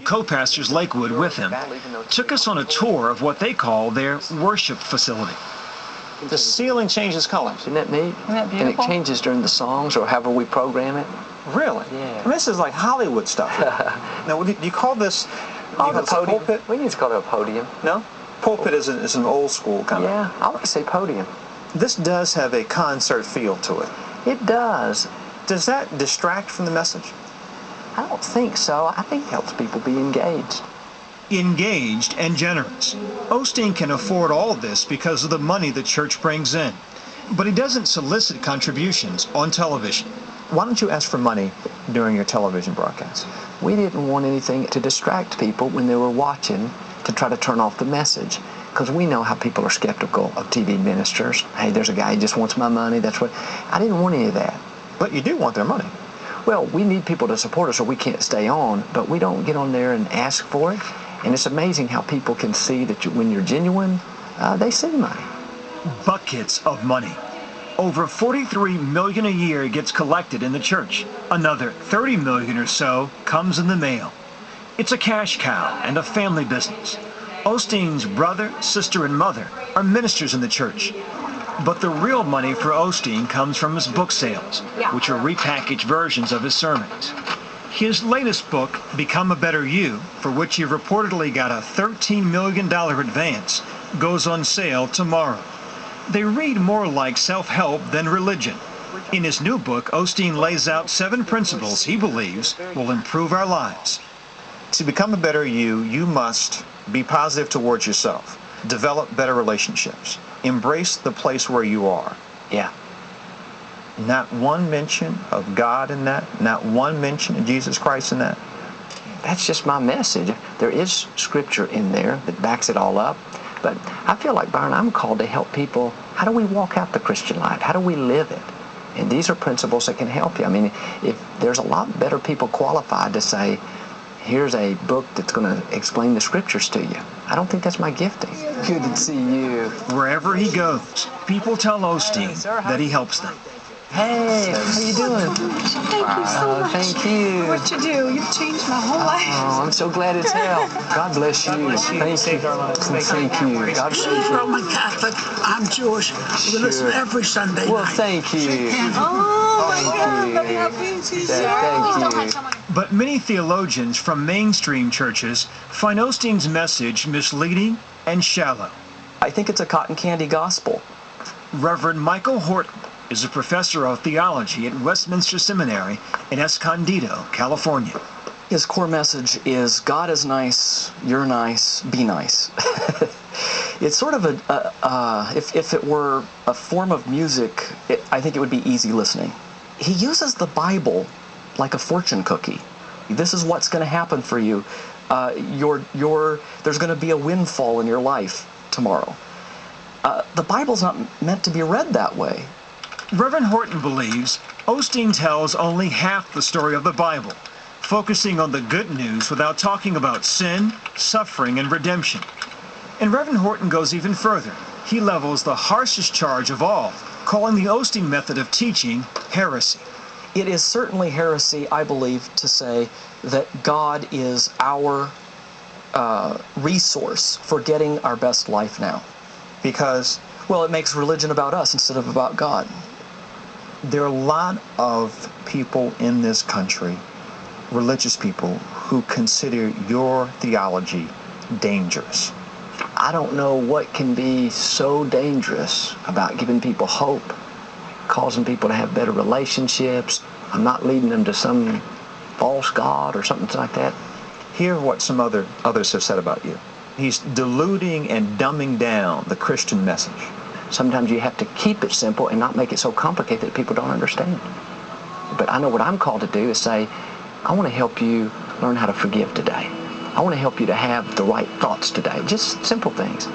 co-pastors Lakewood with him, took us on a tour of what they call their worship facility. The ceiling changes colors. Isn't that neat? Isn't that beautiful? And it changes during the songs or however we program it. Really? Yeah. I mean, this is like Hollywood stuff. Now, do you call this A pulpit? We need to call it a podium. No? Pulpit is an old school kind of. Yeah, I would say podium. This does have a concert feel to it. It does. Does that distract from the message? I don't think so. I think it helps people be engaged. Engaged and generous. Osteen can afford all of this because of the money the church brings in. But he doesn't solicit contributions on television. Why don't you ask for money during your television broadcasts? We didn't want anything to distract people when they were watching to try to turn off the message. Because we know how people are skeptical of TV ministers. Hey, there's a guy who just wants my money. That's what. I didn't want any of that. But you do want their money. Well, we need people to support us or we can't stay on, but we don't get on there and ask for it. And it's amazing how people can see that when you're genuine, they see money. Buckets of money. Over $43 million a year gets collected in the church. Another $30 million or so comes in the mail. It's a cash cow and a family business. Osteen's brother, sister, and mother are ministers in the church. But the real money for Osteen comes from his book sales, which are repackaged versions of his sermons. His latest book, Become a Better You, for which he reportedly got a $13 million advance, goes on sale tomorrow. They read more like self-help than religion. In his new book, Osteen lays out 7 principles he believes will improve our lives. To become a better you, you must be positive towards yourself, develop better relationships, embrace the place where you are. Yeah. Not one mention of God in that, not one mention of Jesus Christ in that. That's just my message. There is scripture in there that backs it all up. But I feel like, Byron, I'm called to help people. How do we walk out the Christian life? How do we live it? And these are principles that can help you. I mean, if there's a lot better people qualified to say, here's a book that's going to explain the scriptures to you. I don't think that's my gifting. Good to see you. Wherever he goes, people tell Osteen that he helps them. Hey, how you doing? Thank you so much. Thank you. What you do, you've changed my whole life. Oh, I'm so glad it's helped. God bless you. Thank you. Thank you. God bless you. Roman Catholic. I'm Jewish. We listen every Sunday Well, night. thank you. Oh, my God. Thank you. Thank you. Thank you. But many theologians from mainstream churches find Osteen's message misleading and shallow. I think it's a cotton candy gospel. Reverend Michael Horton is a professor of theology at Westminster Seminary in Escondido, California. His core message is God is nice, you're nice, be nice. It's sort of if it were a form of music, I think it would be easy listening. He uses the Bible like a fortune cookie. This is what's going to happen for you. There's going to be a windfall in your life tomorrow. The Bible's not meant to be read that way. Reverend Horton believes Osteen tells only half the story of the Bible, focusing on the good news without talking about sin, suffering, and redemption. And Reverend Horton goes even further. He levels the harshest charge of all, calling the Osteen method of teaching heresy. It is certainly heresy, I believe, to say that God is our resource for getting our best life now. Because, well, it makes religion about us instead of about God. There are a lot of people in this country, religious people, who consider your theology dangerous. I don't know what can be so dangerous about giving people hope, causing people to have better relationships. I'm not leading them to some false god or something like that. Hear what some others have said about you. He's diluting and dumbing down the Christian message. Sometimes you have to keep it simple and not make it so complicated that people don't understand. But I know what I'm called to do is say, I want to help you learn how to forgive today. I want to help you to have the right thoughts today. Just simple things.